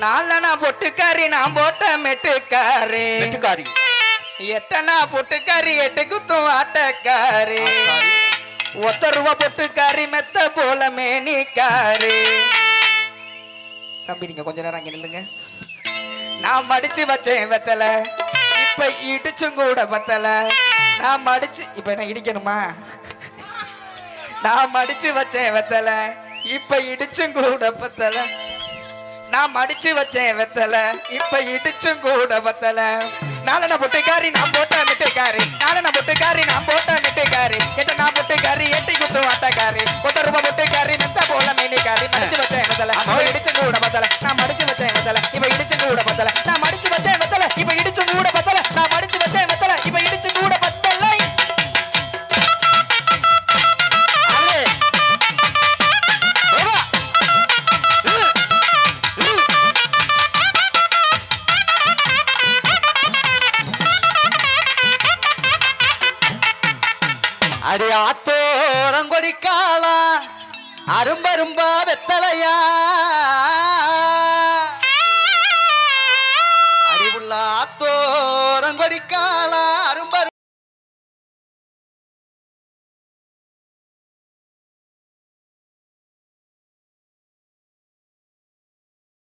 நாலனா பொட்டுக்காரி நான் போட்ட மெட்டுக்காரி மெட்டுக்காரி எட்டனா பொட்டுக்காரி எட்டு குத்தும் ஆட்டக்காரி ஒத்த ரூபா பொட்டுக்காரி மெத்த போல மேனிக்காரி. தம்பி நீங்க கொஞ்ச நேரம் அங்க நில்லுங்க. நான் மடிச்சு வச்சேன் வெத்தல இப்ப இடிச்சும் கூட பத்தல. நான் மடிச்சு இப்ப என்ன இடிக்கணுமா? நான் மடிச்சு வச்சேன் வெத்தல இப்ப இடிச்சும் கூட பத்தல. நான் மடிச்சு வச்சேன் வெத்தல இப்ப இடிச்சும் கூட பத்தல. நாலன பொட்டுக்காரி நான் போட்ட மெட்டுக்காரி நாலன பொட்டுக்காரி நான் போட்ட மெட்டுக்காரி எட்டனா பொட்டுக்காரி எட்டி குத்தும் ஆட்டக்காரி ஒத்த ரூபா பொட்டுக்காரி மெத்த போல மேனிக்காரி. மடிச்சு வச்சேன் வெத்தல இப்ப இடிச்சும் கூட பத்தல. நான் மடிச்சு வச்சேன் வெத்தல இப்ப இடிச்சும் கூட பத்தல. நான் மடிச்சு வச்சேன் வெத்தல இப்ப இடிச்சும் கூட பத்தல. நான் மடிச்சு வச்சேன் வெத்தல இப்ப இடிச்சும் கூட பத்தல. அடி ஆத்தோரங்கொடிக்காலா அரும்பரும்பா வெத்தலையா அறிவுள்ள ஆத்தோரங்கொடிக்காலா